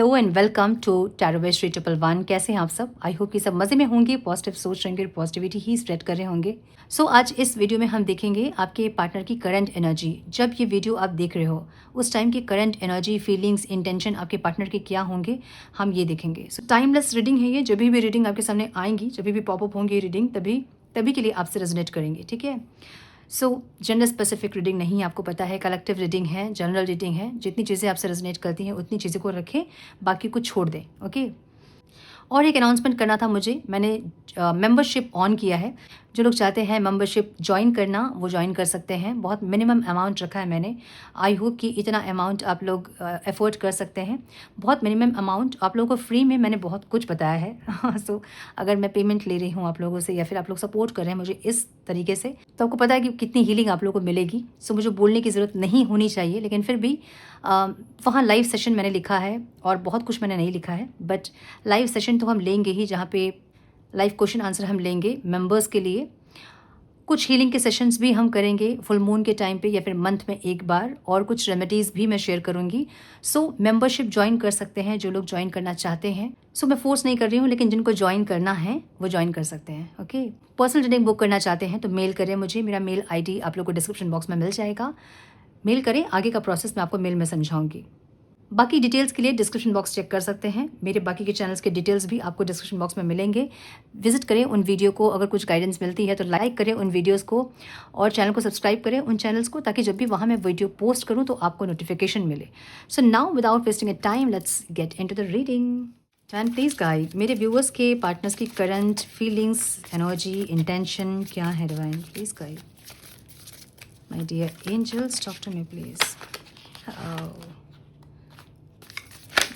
Hello and welcome to tarot by Shri 111। कैसे हैं आप सब? आई होप कि सब मज़े में होंगे, पॉजिटिव सोच रहेंगे, पॉजिटिविटी ही स्प्रेड कर रहे होंगे। सो आज इस वीडियो में हम देखेंगे आपके पार्टनर की करंट एनर्जी। जब ये वीडियो आप देख रहे हो उस टाइम की करंट एनर्जी, फीलिंग्स, इंटेंशन आपके पार्टनर के क्या होंगे, हम ये देखेंगे। सो टाइमलेस रीडिंग है ये। जब भी रीडिंग आपके सामने आएंगी, जब भी पॉपअप होंगी रीडिंग, तभी के लिए आपसे रेजोनेट करेंगे, ठीक है? सो जेंडर स्पेसिफिक रीडिंग नहीं, आपको पता है, कलेक्टिव रीडिंग है, जनरल रीडिंग है। जितनी चीज़ें आपसे रेजोनेट करती हैं उतनी चीज़ें को रखें, बाकी को छोड़ दें, ओके? और एक अनाउंसमेंट करना था मुझे। मैंने मेंबरशिप ऑन किया है। जो लोग चाहते हैं मेंबरशिप ज्वाइन करना, वो ज्वाइन कर सकते हैं। बहुत मिनिमम अमाउंट रखा है मैंने। आई होप कि इतना अमाउंट आप लोग एफोर्ड कर सकते हैं। बहुत मिनिमम अमाउंट आप लोगों को फ्री में मैंने बहुत कुछ बताया है। सो अगर मैं पेमेंट ले रही हूँ आप लोगों से, या फिर आप लोग सपोर्ट कर रहे हैं मुझे इस तरीके से, तो आपको पता है कि कितनी हीलिंग आप लोगों को मिलेगी। सो मुझे बोलने की ज़रूरत नहीं होनी चाहिए, लेकिन फिर भी वहाँ लाइव सेशन मैंने लिखा है और बहुत कुछ मैंने नहीं लिखा है। बट लाइव सेशन तो हम लेंगे ही, जहाँ पे लाइव क्वेश्चन आंसर हम लेंगे मेंबर्स के लिए। कुछ हीलिंग के सेशंस भी हम करेंगे फुल मून के टाइम पे, या फिर मंथ में एक बार, और कुछ रेमेडीज़ भी मैं शेयर करूंगी। सो मेंबरशिप ज्वाइन कर सकते हैं जो लोग ज्वाइन करना चाहते हैं। सो मैं फोर्स नहीं कर रही हूँ, लेकिन जिनको ज्वाइन करना है वो ज्वाइन कर सकते हैं, ओके? पर्सनल रीडिंग बुक करना चाहते हैं तो मेल करें मुझे। मेरा मेल ID आप लोग को डिस्क्रिप्शन बॉक्स में मिल जाएगा। मेल करें, आगे का प्रोसेस मैं आपको मेल में समझाऊंगी। बाकी डिटेल्स के लिए डिस्क्रिप्शन बॉक्स चेक कर सकते हैं। मेरे बाकी के चैनल्स के डिटेल्स भी आपको डिस्क्रिप्शन बॉक्स में मिलेंगे। विजिट करें उन वीडियो को। अगर कुछ गाइडेंस मिलती है तो लाइक करें उन वीडियोस को, और चैनल को सब्सक्राइब करें उन चैनल्स को, ताकि जब भी वहाँ मैं वीडियो पोस्ट करूँ तो आपको नोटिफिकेशन मिले। So now without wasting a time, let's get into the reading. And please guide मेरे व्यूअर्स के पार्टनर्स की करंट फीलिंग्स, एनर्जी, इंटेंशन क्या है। Divine please guide my dear angels, talk to me please.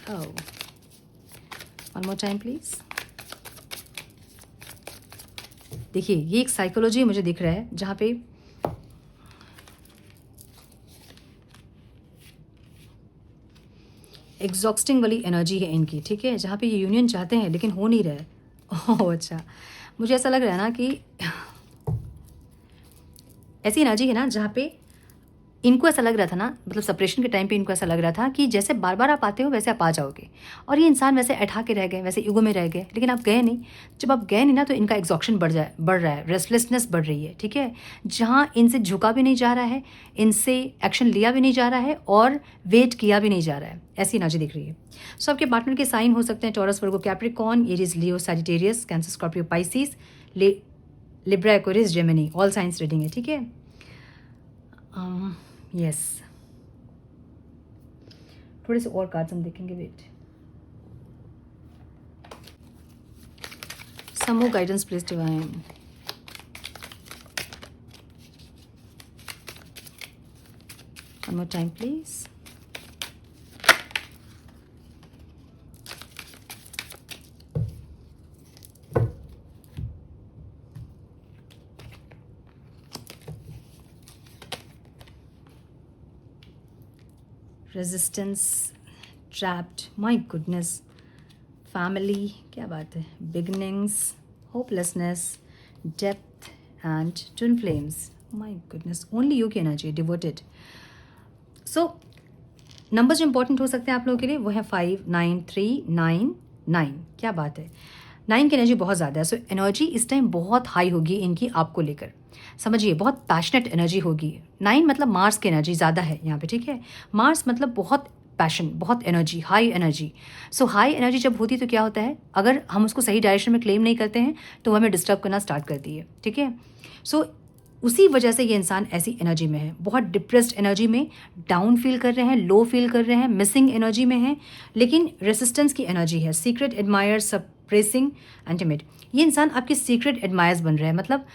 Oh, one more time please. देखिए, ये एक psychology मुझे दिख रहा है जहाँ पे एग्जॉस्टिंग वाली एनर्जी है इनकी, ठीक है? जहाँ पे ये यूनियन चाहते हैं लेकिन हो नहीं रहा है। ओह अच्छा, मुझे ऐसा लग रहा है ना कि ऐसी एनर्जी है ना जहाँ पे इनको ऐसा लग रहा था ना, मतलब सेपरेशन के टाइम पे इनको ऐसा लग रहा था कि जैसे बार बार आप आते हो वैसे आप आ जाओगे, और ये इंसान वैसे अठा के रह गए, वैसे ईगो में रह गए, लेकिन आप गए नहीं। जब आप गए नहीं ना, तो इनका एग्जॉक्शन बढ़ रहा है, रेस्टलेसनेस बढ़ रही है, ठीक है? जहाँ इनसे झुका भी नहीं जा रहा है, इनसे एक्शन लिया भी नहीं जा रहा है, और वेट किया भी नहीं जा रहा है, ऐसी एनर्जी दिख रही है। सो आपके पार्टनर के साइन हो सकते हैं Taurus, Virgo, Capricorn, Aries, Leo, Sagittarius, Cancer, Scorpio, Pisces, Libra, Aquarius, Gemini. All science reading है, ठीक है? यस, थोड़े से और कार्ड्स हम देखेंगे। Wait, some more guidance please divine. One more time please. Resistance, trapped, my goodness, family, क्या बात है, beginnings, hopelessness, depth and twin flames. My goodness, only you की एनर्जी, डिवोटेड। सो नंबर्स जो इंपॉर्टेंट हो सकते हैं आप लोगों के लिए वो है 5, 9, 3, 9, 9। क्या बात है, 9 की एनर्जी बहुत ज़्यादा है। सो एनर्जी इस टाइम बहुत हाई होगी इनकी आपको लेकर, समझिए, बहुत पैशनेट एनर्जी होगी। 9 मतलब मार्स की एनर्जी ज़्यादा है यहाँ पे, ठीक है? मार्स मतलब बहुत पैशन, बहुत एनर्जी, हाई एनर्जी। सो हाई एनर्जी जब होती है तो क्या होता है, अगर हम उसको सही डायरेक्शन में क्लेम नहीं करते हैं तो हमें डिस्टर्ब करना स्टार्ट करती है, ठीक है? सो उसी वजह से ये इंसान ऐसी एनर्जी में है, बहुत डिप्रेस्ड एनर्जी में, डाउन फील कर रहे हैं, लो फील कर रहे हैं, मिसिंग एनर्जी में है, लेकिन रेसिस्टेंस की एनर्जी है। Secret admire, suppressing, intimate. ये इंसान आपके सीक्रेट एडमायर्स बन रहे हैं। मतलब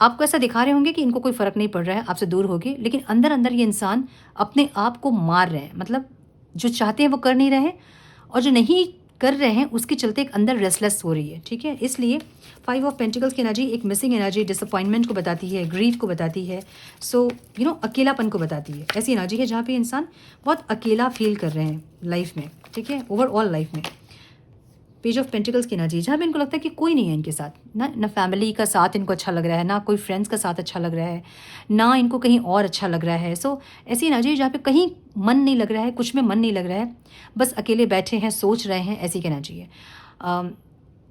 आपको ऐसा दिखा रहे होंगे कि इनको कोई फ़र्क नहीं पड़ रहा है, आपसे दूर हो गए, लेकिन अंदर अंदर ये इंसान अपने आप को मार रहे हैं। मतलब जो चाहते हैं वो कर नहीं रहे हैं, और जो नहीं कर रहे हैं उसके चलते एक अंदर रेस्टलेस हो रही है, ठीक है? इसलिए 5 ऑफ पेंटिकल्स की एनर्जी एक मिसिंग एनर्जी, डिसअपॉइंटमेंट को बताती है, ग्रीफ को बताती है। सो अकेलापन को बताती है। ऐसी एनर्जी है जहाँ पे इंसान बहुत अकेला फील कर रहे हैं लाइफ में, ठीक है? ओवरऑल लाइफ में। पेज ऑफ पेंटिकल्स की एनर्जी, जहाँ पे इनको लगता है कि कोई नहीं है इनके साथ, ना फैमिली का साथ इनको अच्छा लग रहा है, ना कोई फ्रेंड्स का साथ अच्छा लग रहा है, ना इनको कहीं और अच्छा लग रहा है। सो ऐसी एनर्जी है जहाँ पे कहीं मन नहीं लग रहा है, कुछ में मन नहीं लग रहा है, बस अकेले बैठे हैं, सोच रहे हैं, ऐसी की एनर्जी है।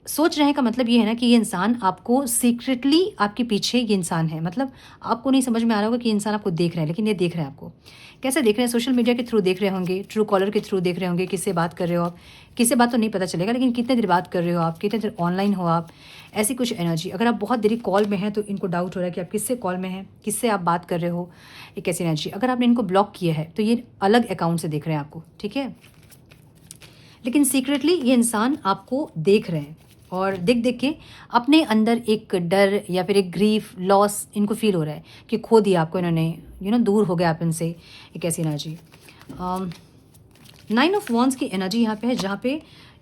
सोच रहे हैं का मतलब ये है ना कि ये इंसान आपको सीक्रेटली, आपके पीछे ये इंसान है, मतलब आपको नहीं समझ में आ रहा होगा कि ये इंसान आपको देख रहा है, लेकिन ये देख रहा है आपको। कैसे देख रहे हैं? सोशल मीडिया के थ्रू देख रहे होंगे, ट्रू कॉलर के थ्रू देख रहे होंगे, किससे बात कर रहे हो आप, किससे बात तो नहीं पता चलेगा, लेकिन कितने देर बात कर रहे हो आप, कितने देर ऑनलाइन हो आप, ऐसी कुछ एनर्जी। अगर आप बहुत देरी कॉल में हैं तो इनको डाउट हो रहा है कि आप किससे कॉल में हैं, किससे आप बात कर रहे हो, एक ऐसी एनर्जी। अगर आपने इनको ब्लॉक किया है तो ये अलग अकाउंट से देख रहे हैं आपको, ठीक है, लेकिन सीक्रेटली ये इंसान आपको देख रहे हैं और देख देख के अपने अंदर एक डर या फिर एक ग्रीफ, लॉस इनको फील हो रहा है कि खो दिया आपको इन्होंने, दूर हो गया आप इनसे, एक ऐसी एनर्जी। 9 ऑफ वॉन्ड्स की एनर्जी यहाँ पे है, जहाँ पे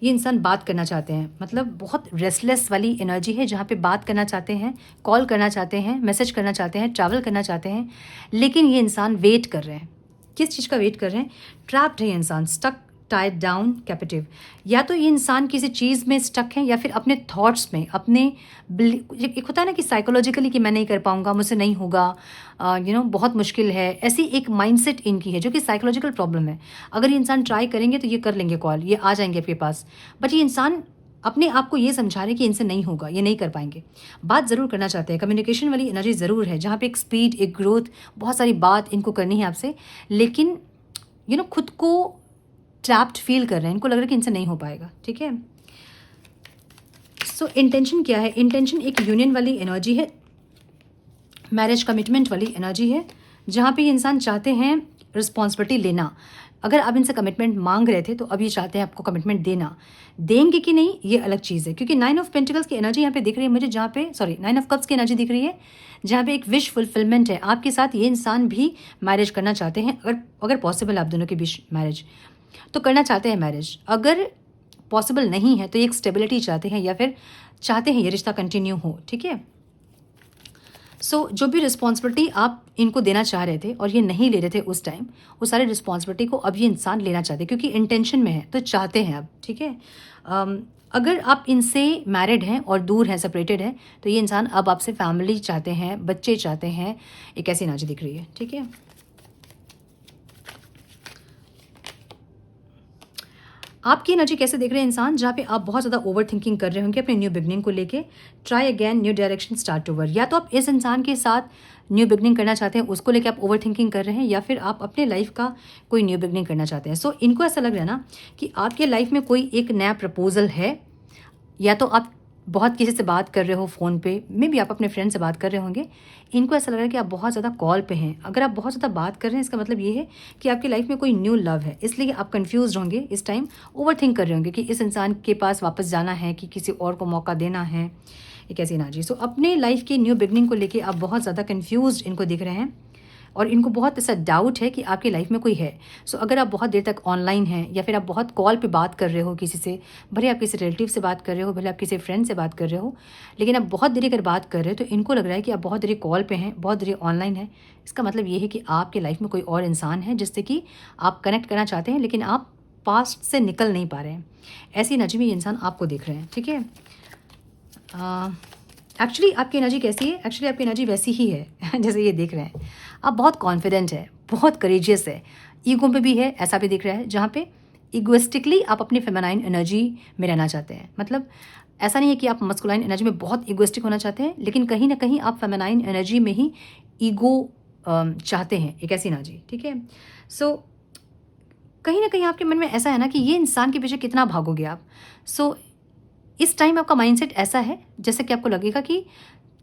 ये इंसान बात करना चाहते हैं, मतलब बहुत रेस्टलेस वाली एनर्जी है, जहाँ पे बात करना चाहते हैं, कॉल करना चाहते हैं, मैसेज करना चाहते हैं, ट्रैवल करना चाहते हैं, लेकिन ये इंसान वेट कर रहे हैं। किस चीज़ का वेट कर रहे हैं? ट्रैप्ड है ये इंसान, स्टक, टाइड डाउन, कैपिटिव। या तो ये इंसान किसी चीज़ में स्टक है या फिर अपने थॉट्स में, अपने एक होता है ना कि साइकोलॉजिकली कि मैं नहीं कर पाऊंगा, मुझसे नहीं होगा, बहुत मुश्किल है, ऐसी एक माइंडसेट इनकी है जो कि साइकोलॉजिकल प्रॉब्लम है। अगर ये इंसान ट्राई करेंगे तो ये कर लेंगे कॉल, ये आ जाएंगे आपके पास, बट ये इंसान अपने आप को ये समझा रहे कि इनसे नहीं होगा, ये नहीं कर पाएंगे। बात ज़रूर करना चाहते हैं, कम्युनिकेशन वाली एनर्जी ज़रूर है, जहाँ पे एक स्पीड, एक ग्रोथ, बहुत सारी बात इनको करनी है आपसे, लेकिन खुद को ट्रैप्ड फील कर रहे हैं, इनको लग रहा है कि इनसे नहीं हो पाएगा, ठीक है। सो इंटेंशन क्या है? इंटेंशन एक यूनियन वाली एनर्जी है, मैरिज कमिटमेंट वाली एनर्जी है, जहाँ पे ये इंसान चाहते हैं रिस्पॉन्सिबिलिटी लेना। अगर आप इनसे कमिटमेंट मांग रहे थे तो अब ये चाहते हैं आपको कमिटमेंट देना। देंगे कि नहीं ये अलग चीज़ है, क्योंकि 9 ऑफ पेंटिकल्स की एनर्जी यहाँ पे दिख रही है मुझे, जहाँ पे 9 ऑफ कप्स की एनर्जी दिख रही है, जहाँ पे एक विश फुलफिलमेंट है। आपके साथ ये इंसान भी मैरिज करना चाहते हैं, अगर पॉसिबल आप दोनों के बीच मैरिज तो करना चाहते हैं मैरिज। अगर पॉसिबल नहीं है तो ये एक स्टेबिलिटी चाहते हैं या फिर चाहते हैं ये रिश्ता कंटिन्यू हो, ठीक है। सो जो भी रिस्पॉन्सिबिलिटी आप इनको देना चाह रहे थे और ये नहीं ले रहे थे उस टाइम, वो सारी रिस्पॉन्सिबिलिटी को अब ये इंसान लेना चाहते हैं, क्योंकि इंटेंशन में है तो चाहते हैं अब, ठीक है। अगर आप इनसे मैरिड हैं और दूर हैं, सेपरेटेड हैं, तो ये इंसान अब आपसे फैमिली चाहते हैं, बच्चे चाहते हैं, एक ऐसी एनर्जी दिख रही है, ठीक है। आपकी एनर्जी कैसे देख रहे हैं इंसान? जहाँ पे आप बहुत ज़्यादा ओवर थिंकिंग कर रहे होंगे अपने न्यू बिगनिंग को लेके, try again, new direction, start over. या तो आप इस इंसान के साथ न्यू बिगनिंग करना चाहते हैं, उसको लेके आप ओवर थिंकिंग कर रहे हैं, या फिर आप अपने लाइफ का कोई न्यू बिगनिंग करना चाहते हैं। सो इनको ऐसा लग रहा है ना कि आपके लाइफ में कोई एक नया प्रपोजल है, या तो आप बहुत किसी से बात कर रहे हो फ़ोन पे, मे बी आप अपने फ्रेंड से बात कर रहे होंगे। इनको ऐसा लग रहा है कि आप बहुत ज़्यादा कॉल पे हैं। अगर आप बहुत ज़्यादा बात कर रहे हैं, इसका मतलब ये है कि आपकी लाइफ में कोई न्यू लव है, इसलिए आप कंफ्यूज होंगे इस टाइम, ओवर थिंक कर रहे होंगे कि इस इंसान के पास वापस जाना है कि किसी और को मौका देना है, एक ऐसी एनर्जी। सो अपने लाइफ की न्यू बिगनिंग को लेके आप बहुत ज़्यादा कन्फ्यूज इनको दिख रहे हैं और इनको बहुत ऐसा डाउट है कि आपकी लाइफ में कोई है। सो अगर आप बहुत देर तक ऑनलाइन हैं या फिर आप बहुत कॉल पे बात कर रहे हो किसी से, भले आप किसी रिलेटिव से बात कर रहे हो, भले आप किसी फ्रेंड से बात कर रहे हो, लेकिन आप बहुत देरी अगर बात कर रहे हो तो इनको लग रहा है कि आप बहुत देरी कॉल पे हैं, बहुत देरी ऑनलाइन है। इसका मतलब ये है कि आपके लाइफ में कोई और इंसान है जिससे कि आप कनेक्ट करना चाहते हैं, लेकिन आप पास्ट से निकल नहीं पा रहे हैं। ऐसी एनर्जी में ये इंसान आपको देख रहे हैं, ठीक है। एक्चुअली आपकी एनर्जी कैसी है? एक्चुअली आपकी एनर्जी वैसी ही है जैसे ये देख रहे हैं। आप बहुत कॉन्फिडेंट है, बहुत करेजियस है, ईगो पे भी है, ऐसा भी दिख रहा है, जहाँ पे इगोइस्टिकली आप अपनी फेमिनाइन एनर्जी में रहना चाहते हैं। मतलब ऐसा नहीं है कि आप मस्कुलाइन एनर्जी में बहुत इगोइस्टिक होना चाहते हैं, लेकिन कहीं ना कहीं आप फेमिनाइन एनर्जी में ही ईगो चाहते हैं, एक ऐसी एनर्जी, ठीक है। सो कहीं ना कहीं आपके मन में ऐसा है ना कि ये इंसान के पीछे कितना भागोगे आप। सो इस टाइम आपका माइंडसेट ऐसा है जैसे कि आपको लगेगा कि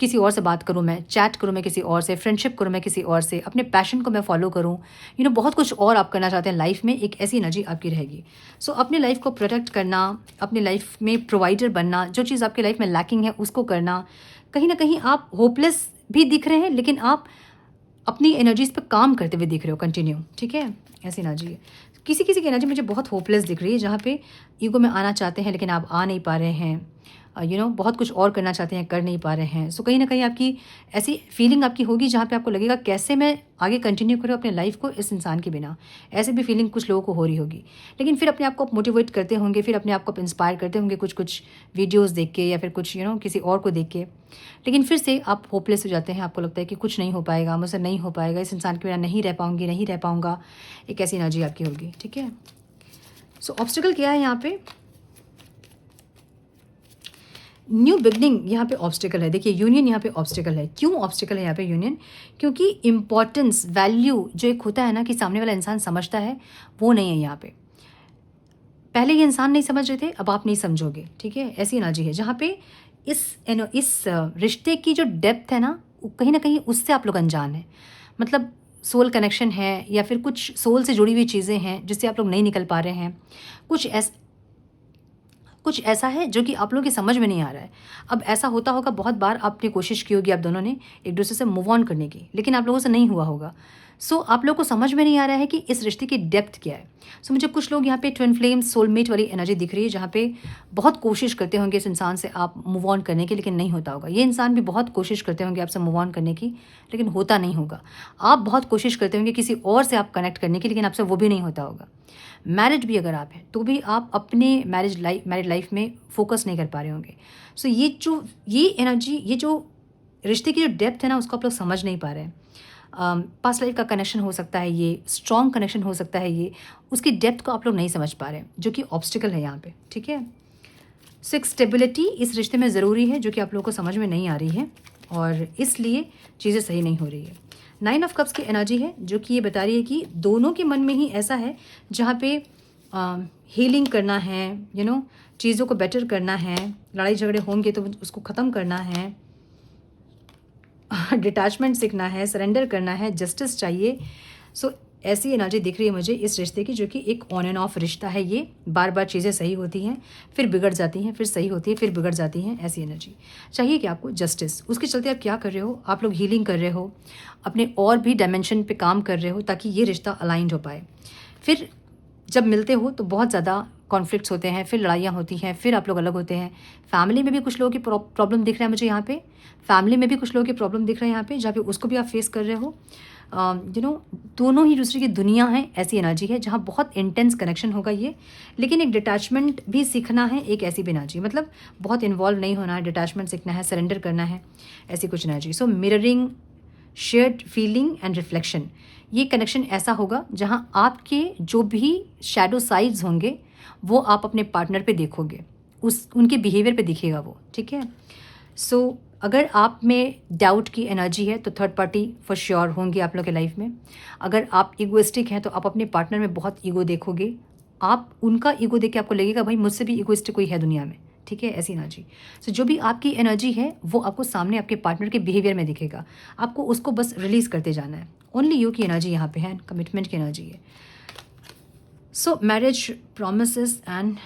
किसी और से बात करूं मैं, चैट करूं मैं किसी और से, फ्रेंडशिप करूं मैं किसी और से, अपने पैशन को मैं फॉलो करूं, बहुत कुछ और आप करना चाहते हैं लाइफ में, एक ऐसी एनर्जी आपकी रहेगी। सो अपने लाइफ को प्रोटेक्ट करना, अपने लाइफ में प्रोवाइडर बनना, जो चीज़ आपकी लाइफ में लैकिंग है उसको करना। कहीं ना कहीं आप होपलेस भी दिख रहे हैं, लेकिन आप अपनी एनर्जीज पे काम करते हुए दिख रहे हो कंटिन्यू, ठीक है। ऐसी एनर्जी है। किसी किसी की एनर्जी मुझे बहुत होपलेस दिख रही है, जहाँ पे ईगो में आना चाहते हैं लेकिन आप आ नहीं पा रहे हैं। बहुत कुछ और करना चाहते हैं, कर नहीं पा रहे हैं। सो कहीं ना कहीं आपकी ऐसी फीलिंग आपकी होगी जहाँ पे आपको लगेगा कैसे मैं आगे कंटिन्यू करूँ अपने लाइफ को इस इंसान के बिना। ऐसे भी फीलिंग कुछ लोगों को हो रही होगी। लेकिन फिर अपने आप को आप मोटिवेट करते होंगे, फिर अपने आप को आप इंस्पायर करते होंगे कुछ कुछ वीडियोज़ देख के या फिर कुछ किसी और को देख के। लेकिन फिर से आप होपलेस हो जाते हैं, आपको लगता है कि कुछ नहीं हो पाएगा, मुझसे नहीं हो पाएगा, इस इंसान के बिना नहीं रह पाऊंगी, नहीं रह पाऊंगा। एक ऐसी एनर्जी आपकी होगी, ठीक है। सो ऑब्स्टिकल क्या है यहाँ पे? न्यू बिगनिंग यहाँ पे ऑब्स्टिकल है। देखिए यूनियन यहाँ पे ऑब्स्टिकल है। क्यों ऑब्स्टिकल है यहाँ पे यूनियन? क्योंकि इंपॉर्टेंस, वैल्यू जो एक होता है ना कि सामने वाला इंसान समझता है, वो नहीं है यहाँ पे। पहले ये इंसान नहीं समझ रहे थे, अब आप नहीं समझोगे, ठीक है। ऐसी एनर्जी है जहाँ पे इस रिश्ते की जो डेप्थ है ना कहीं ना कहीं उससे आप लोग अनजान हैं। मतलब सोल कनेक्शन है या फिर कुछ सोल से जुड़ी हुई चीज़ें हैं जिससे आप लोग नहीं निकल पा रहे हैं। कुछ ऐसा है जो कि आप लोगों की समझ में नहीं आ रहा है। अब ऐसा होता होगा, बहुत बार आपने कोशिश की होगी, आप दोनों ने एक दूसरे से मूव ऑन करने की, लेकिन आप लोगों से नहीं हुआ होगा। सो आप लोगों को समझ में नहीं आ रहा है कि इस रिश्ते की डेप्थ क्या है। सो मुझे कुछ लोग यहाँ पे ट्विन फ्लेम सोलमेट वाली एनर्जी दिख रही है जहाँ पे बहुत कोशिश करते होंगे इस इंसान से आप मूव ऑन करने की, लेकिन नहीं होता होगा। ये इंसान भी बहुत कोशिश करते होंगे आपसे मूव ऑन करने की, लेकिन होता नहीं होगा। आप बहुत कोशिश करते होंगे किसी और से आप कनेक्ट करने की, लेकिन आपसे वो भी नहीं होता होगा। मैरिड भी अगर आप हैं तो भी आप अपने मैरिड लाइफ में फोकस नहीं कर पा रहे होंगे। सो ये एनर्जी, ये जो रिश्ते की जो डेप्थ है ना उसको आप लोग समझ नहीं पा रहे हैं। पास्ट लाइफ का कनेक्शन हो सकता है, ये स्ट्रॉन्ग कनेक्शन हो सकता है, ये उसकी डेप्थ को आप लोग नहीं समझ पा रहे हैं, जो कि ऑब्स्टिकल है यहाँ पे, ठीक है। सो एक स्टेबिलिटी इस रिश्ते में ज़रूरी है जो कि आप लोगों को समझ में नहीं आ रही है और इसलिए चीज़ें सही नहीं हो रही है। 9 ऑफ कप्स की एनर्जी है जो कि ये बता रही है कि दोनों के मन में ही ऐसा है जहाँ पे हीलिंग करना है, चीज़ों को बेटर करना है। लड़ाई झगड़े होंगे तो उसको ख़त्म करना है, डिटैचमेंट सीखना है, सरेंडर करना है, जस्टिस चाहिए। सो ऐसी एनर्जी दिख रही है मुझे इस रिश्ते की, जो कि एक ऑन एंड ऑफ रिश्ता है। ये बार बार चीज़ें सही होती हैं, फिर बिगड़ जाती हैं, फिर सही होती है, फिर बिगड़ जाती हैं। ऐसी एनर्जी चाहिए कि आपको जस्टिस। उसके चलते आप क्या कर रहे हो? आप लोग हीलिंग कर रहे हो, अपने और भी डायमेंशन पे काम कर रहे हो ताकि ये रिश्ता अलाइंड हो पाए। फिर जब मिलते हो तो बहुत ज़्यादा कॉन्फ्लिक्ट्स होते हैं, फिर लड़ाइयाँ होती हैं, फिर आप लोग अलग होते हैं। फैमिली में भी कुछ लोगों की प्रॉब्लम दिख रहा है मुझे यहाँ पे। फैमिली में भी कुछ लोगों की प्रॉब्लम दिख रहा है यहाँ पे, जहाँ पे उसको भी आप फेस कर रहे हो। दोनों ही दूसरे की दुनिया है। ऐसी एनर्जी है जहाँ बहुत इंटेंस कनेक्शन होगा ये, लेकिन एक डिटैचमेंट भी सीखना है। एक ऐसी भी एनर्जी, मतलब बहुत इन्वॉल्व नहीं होना है, डिटैचमेंट सीखना है, सरेंडर करना है, ऐसी कुछ energy. So mirroring, shared feeling and reflection, ये कनेक्शन ऐसा होगा जहाँ आपके जो भी शैडो साइड्स होंगे वो आप अपने पार्टनर पे देखोगे, उनके बिहेवियर पे दिखेगा वो, ठीक है। सो अगर आप में डाउट की एनर्जी है तो थर्ड पार्टी फॉर श्योर होंगे आप लोग के लाइफ में। अगर आप इगोइस्टिक हैं तो आप अपने पार्टनर में बहुत ईगो देखोगे। आप उनका ईगो देख के आपको लगेगा भाई मुझसे भी इगोइस्टिक कोई है दुनिया में, ठीक है। ऐसी एनर्जी। सो जो भी आपकी एनर्जी है वो आपको सामने आपके पार्टनर के बिहेवियर में दिखेगा। आपको उसको बस रिलीज़ करते जाना है। ओनली यू की एनर्जी यहाँ पे है, कमिटमेंट की एनर्जी है। सो marriage promises and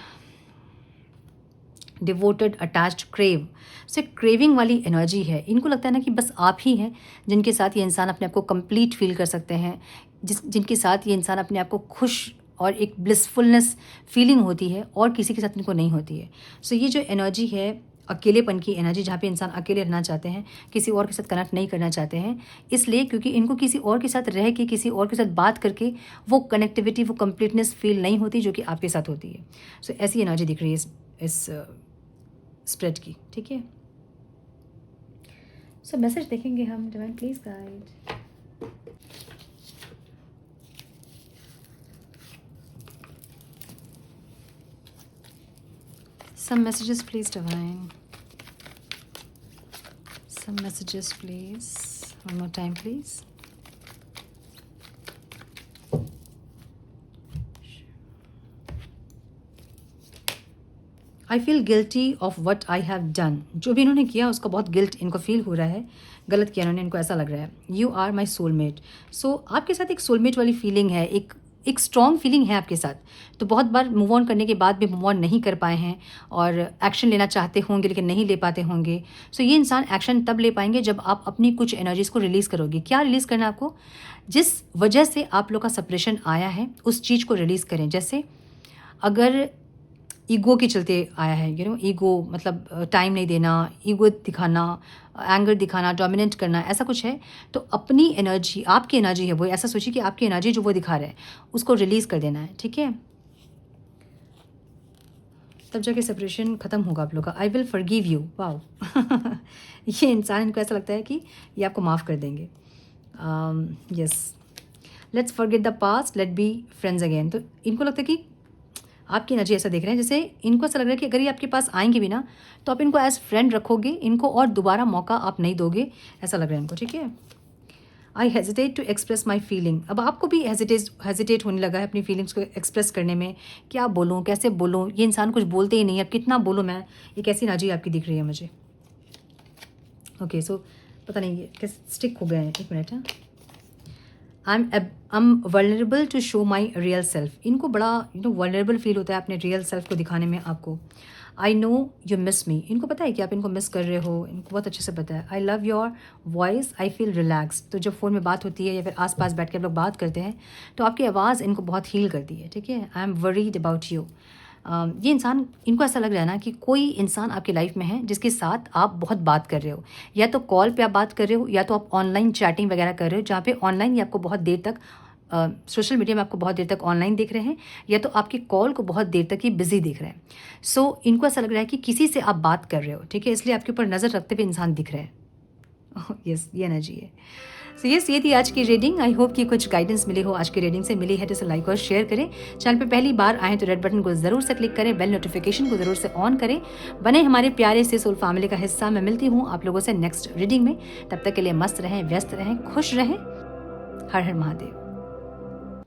devoted, attached, crave. So craving वाली एनर्जी है। इनको लगता है ना कि बस आप ही हैं जिनके साथ ये इंसान अपने आप को कंप्लीट फील कर सकते हैं, जिनके साथ ये इंसान अपने आप को खुश और एक ब्लिसफुलनेस फीलिंग होती है और किसी के साथ इनको नहीं होती है। सो ये जो एनर्जी है अकेलेपन की एनर्जी, जहाँ पे इंसान अकेले रहना चाहते हैं, किसी और के साथ कनेक्ट नहीं करना चाहते हैं, इसलिए क्योंकि इनको किसी और के साथ रह के, किसी और के साथ बात करके वो कनेक्टिविटी, वो कंप्लीटनेस फील नहीं होती जो कि आपके साथ होती है। सो ऐसी एनर्जी दिख रही है इस स्प्रेड की, ठीक है। सो मैसेज देखेंगे हम। Divine please guide. Some messages, please, Divine. Some messages, please. One more time, please. I feel guilty of what I have done. जो भी इन्होंने किया उसका बहुत गिल्ट इनको फील हो रहा है। गलत किया इन्होंने, इनको ऐसा लग रहा है। You are my soulmate. So आपके साथ एक सोलमेट वाली फीलिंग है, एक स्ट्रॉन्ग फीलिंग है आपके साथ। तो बहुत बार मूव ऑन करने के बाद भी मूव ऑन नहीं कर पाए हैं और एक्शन लेना चाहते होंगे लेकिन नहीं ले पाते होंगे। सो ये इंसान एक्शन तब ले पाएंगे जब आप अपनी कुछ एनर्जीज को रिलीज़ करोगे। क्या रिलीज़ करना है आपको? जिस वजह से आप लोग का सेपरेशन आया है उस चीज़ को रिलीज़ करें। जैसे अगर ईगो के चलते आया है, ईगो मतलब टाइम नहीं देना, ईगो दिखाना, एंगर दिखाना, डोमिनेट करना, ऐसा कुछ है। तो अपनी एनर्जी, आपकी एनर्जी है वो, ऐसा सोचिए कि आपकी एनर्जी जो वो दिखा रहा है उसको रिलीज़ कर देना है, ठीक है। तब जाके सेपरेशन ख़त्म होगा आप लोग का। I will forgive you, wow ये इंसान, इनको ऐसा लगता है कि ये आपको माफ़ कर देंगे। Yes, let's forget the past, let be friends again. तो इनको लगता है कि आपकी एनर्जी ऐसा देख रहे हैं, जैसे इनको ऐसा लग रहा है कि अगर ये आपके पास आएंगे भी ना तो आप इनको एज फ्रेंड रखोगे, इनको और दोबारा मौका आप नहीं दोगे, ऐसा लग रहा है इनको, ठीक है। I hesitate to express my feeling. अब आपको भी हेजिटेट होने लगा है अपनी फीलिंग्स को एक्सप्रेस करने में, क्या बोलूँ, कैसे बोलूँ। ये इंसान कुछ बोलते ही नहीं, अब कितना बोलूँ मैं, ये कैसी एनर्जी आपकी दिख रही है मुझे। ओके, सो पता नहीं ये कैसे स्टिक हो गए हैं, एक मिनट है। I am vulnerable to show my real self. इनको बड़ा वल्नरेबल फील होता है अपने रियल सेल्फ को दिखाने में आपको। आई नो यू मिस मी। इनको पता है कि आप इनको मिस कर रहे हो, इनको बहुत अच्छे से पता है। I love your voice, I feel relax. तो जब फ़ोन में बात होती है या फिर आसपास बैठ के आप लोग बात करते हैं तो आपकी आवाज़ इनको बहुत हील करती है, ठीक है। I am worried about you. ये इंसान, इनको ऐसा लग रहा है ना कि कोई इंसान आपकी लाइफ में है जिसके साथ आप बहुत बात कर रहे हो, या तो कॉल पे आप बात कर रहे हो या तो आप ऑनलाइन चैटिंग वगैरह कर रहे हो, जहाँ पे ऑनलाइन ही आपको बहुत देर तक सोशल मीडिया में आपको बहुत देर तक ऑनलाइन देख रहे हैं, या तो आपकी कॉल को बहुत देर तक ही बिजी देख रहे हैं। सो इनको ऐसा लग रहा है कि किसी से आप बात कर रहे हो, ठीक है, इसलिए आपके ऊपर नज़र रखते हुए इंसान दिख रहे हैं। यस, ये एनर्जी है। सो यस, ये थी आज की रीडिंग। आई होप कि कुछ गाइडेंस मिली हो, आज की रीडिंग से मिली है तो इसे लाइक और शेयर करें। चैनल पे पहली बार आए तो रेड बटन को ज़रूर से क्लिक करें, बेल नोटिफिकेशन को ज़रूर से ऑन करें, बने हमारे प्यारे से सोल फैमिली का हिस्सा। मैं मिलती हूँ आप लोगों से नेक्स्ट रीडिंग में। तब तक के लिए मस्त रहें, व्यस्त रहें, खुश रहें। हर हर महादेव।